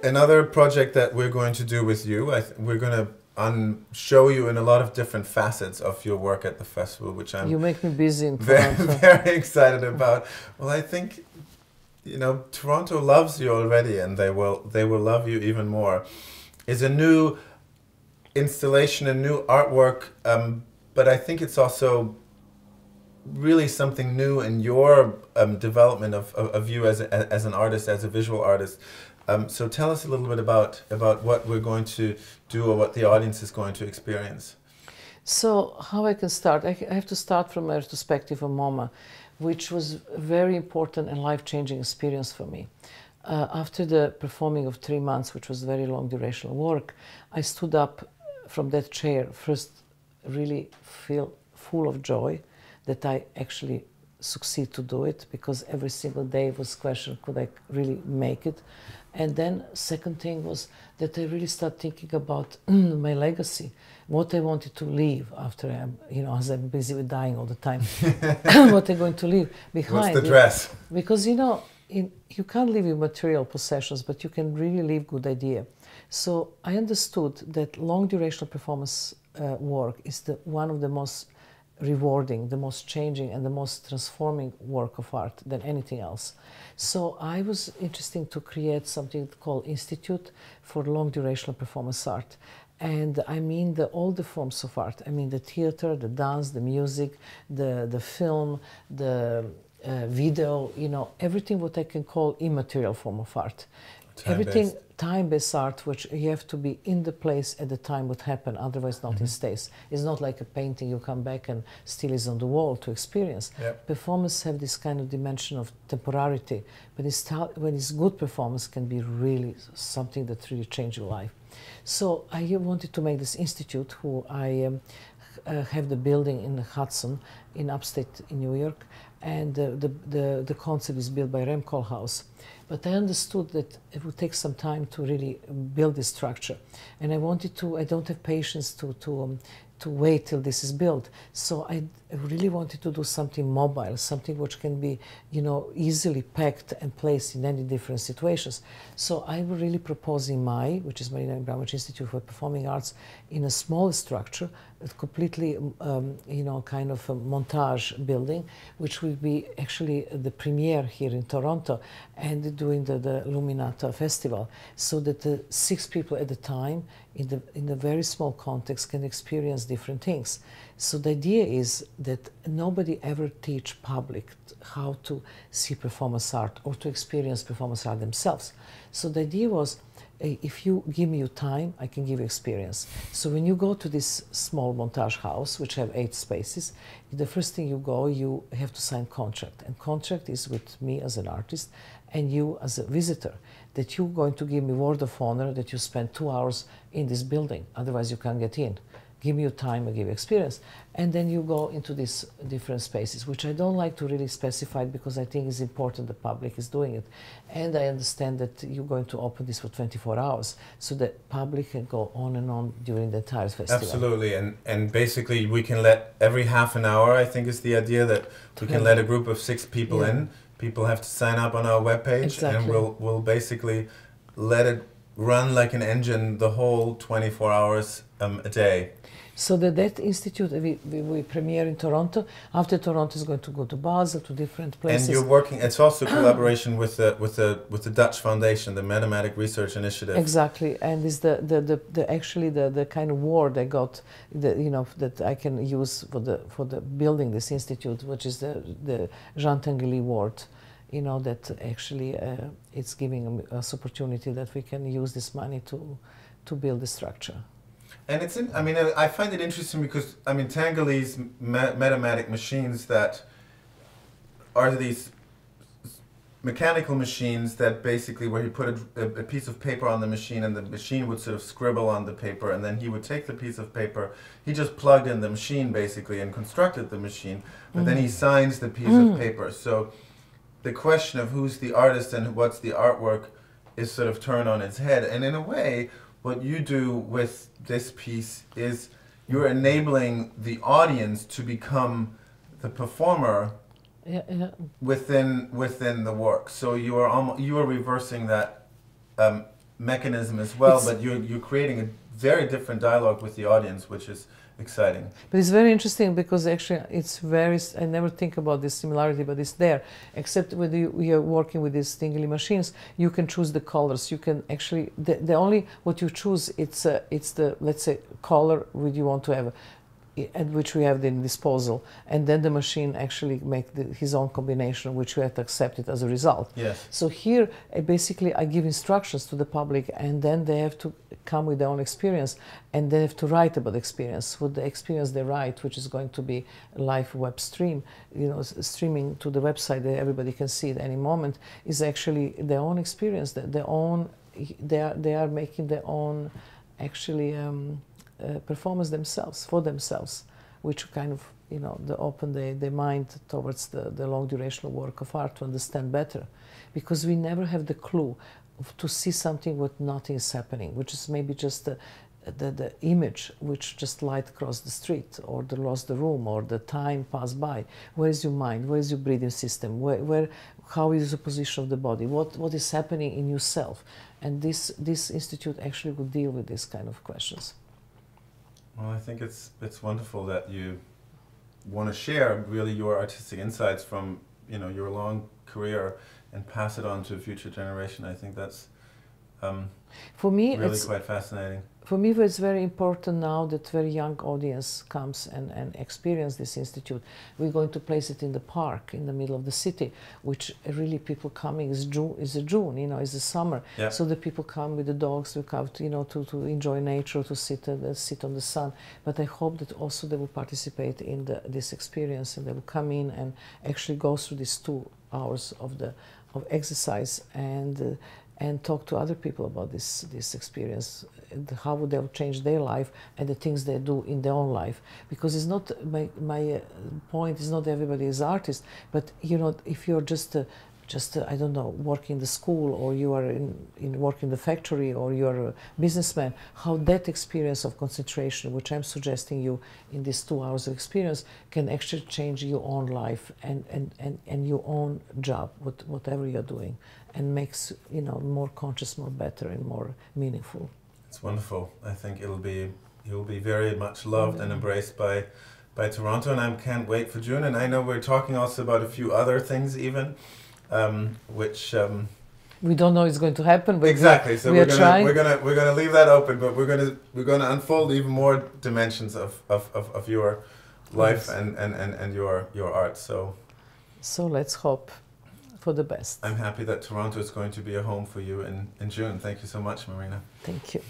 another project that we're going to do with you, we're going to show you in a lot of different facets of your work at the festival, which I'm You make me busy in very, Toronto. very excited about. Well, I think, you know, Toronto loves you already, and they will love you even more. Is a new installation, a new artwork, but I think it's also really something new in your development of you as an artist, as a visual artist. So tell us a little bit about what we're going to do or what the audience is going to experience. So how I can start? I have to start from a retrospective of MoMA, which was a very important and life-changing experience for me. After the performing of 3 months, which was very long durational work, I stood up from that chair, first really feel full of joy that I actually succeed to do it, because every single day was question, could I really make it? And then second thing was that I really started thinking about my legacy, what I wanted to leave after I'm, you know, as I'm busy with dying all the time, what I'm going to leave behind. What's the dress? Because, you know, you can't live with material possessions, but you can really leave good idea. So I understood that long durational performance work is one of the most rewarding, the most changing, and the most transforming work of art than anything else. So I was interested to create something called Institute for Long Durational Performance Art. And I mean all the forms of art. I mean the theater, the dance, the music, the film, the video, you know, everything what I can call immaterial form of art. Everything time-based art, which you have to be in the place at the time would happen, otherwise not in stays. It's not like a painting you come back and still is on the wall to experience. Yep. Performance have this kind of dimension of temporarity, but when it's good performance can be really something that really changes your life. So I wanted to make this institute, who I have the building in Hudson in upstate in New York, and the concept is built by Rem Koolhaas. But I understood that it would take some time to really build this structure, and I don't have patience to wait till this is built. So I really wanted to do something mobile, something which can be, you know, easily packed and placed in any different situations. So I was really proposing MAI, which is Marina Abramovic Institute for Performing Arts, in a small structure, a completely, you know, kind of a montage building, which will be actually the premiere here in Toronto and doing the Luminato Festival, so that 6 people at a time in a very small context can experience different things. So the idea is that nobody ever teach public how to see performance art or to experience performance art themselves. So the idea was, if you give me your time, I can give you experience. So when you go to this small montage house, which have 8 spaces, the first thing you have to sign contract. And contract is with me as an artist and you as a visitor, that you're going to give me word of honor that you spend 2 hours in this building, otherwise you can't get in. Give me your time, I give you experience. And then you go into these different spaces, which I don't like to really specify because I think it's important the public is doing it. And I understand that you're going to open this for 24 hours, so that public can go on and on during the entire festival. Absolutely, and basically we can let every half an hour, I think is the idea, that we can let a group of 6 people in. People have to sign up on our webpage, and we'll basically let it run like an engine the whole 24 hours a day. So that institute, we premiere in Toronto. After Toronto is going to go to Basel, to different places. And you're working, it's also collaboration with the Dutch Foundation, the Mathematic Research Initiative. Exactly, and it's actually the kind of award I got, you know, that I can use for the building this institute, which is the Jean Tinguely Award. You know, that actually it's giving us opportunity that we can use this money to build the structure. And it's I mean, I find it interesting because, I mean, Tinguely's mathematic machines that are these mechanical machines that basically, where he put a piece of paper on the machine and the machine would sort of scribble on the paper, and then he would take the piece of paper, he just plugged in the machine basically and constructed the machine, but then he signs the piece of paper. So the question of who's the artist and what's the artwork is sort of turned on its head. And in a way, what you do with this piece is you're enabling the audience to become the performer within the work. So you are reversing that mechanism as well, but you're creating a very different dialogue with the audience, which is exciting. But it's very interesting because actually it's very, I never think about this similarity, but it's there. Except when you are working with these tingly machines, you can choose the colors. You can actually, the only, what you choose, it's the, let's say, color which you want to have, and which we have in disposal, and then the machine actually make his own combination, which we have to accept it as a result. Yes. So here, basically, I give instructions to the public, and then they have to come with their own experience, and they have to write about the experience. What the experience they write, which is going to be a live web stream, you know, streaming to the website that everybody can see at any moment, is actually their own experience. Their own, they are making their own, actually. Performance themselves, for themselves, which kind of, you know, they open their mind towards the long durational work of art to understand better. Because we never have the clue to see something when nothing is happening, which is maybe just the image which just light across the street, or lost the room, or the time passed by. Where is your mind? Where is your breathing system? How is the position of the body? What is happening in yourself? And this institute actually would deal with these kind of questions. Well, I think it's wonderful that you want to share really your artistic insights from, you know, your long career and pass it on to a future generation. I think that's for me, really quite fascinating. For me, it's very important now that very young audience comes and experience this institute. We're going to place it in the park in the middle of the city, which really people coming is June, you know, is the summer. Yeah. So the people come with the dogs, to come to, you know, to enjoy nature, to sit on the sun. But I hope that also they will participate in this experience, and they will come in and actually go through these 2 hours of exercise and talk to other people about this experience, and how would they change their life and the things they do in their own life. Because it's not, my point is not everybody is artist, but you know, if you're just I don't know, working in the school, or you are work in the factory, or you're a businessman, how that experience of concentration, which I'm suggesting you in these 2 hours of experience, can actually change your own life and your own job, whatever you're doing, and makes, you know, more conscious, more better, and more meaningful. It's wonderful. I think you'll be very much loved and embraced by Toronto, and I can't wait for June. And I know we're talking also about a few other things even. Which we don't know is going to happen, but exactly. So we're gonna leave that open, but we're gonna unfold even more dimensions of your life, yes, and your art. So let's hope for the best. I'm happy that Toronto is going to be a home for you in June. Thank you so much, Marina. Thank you.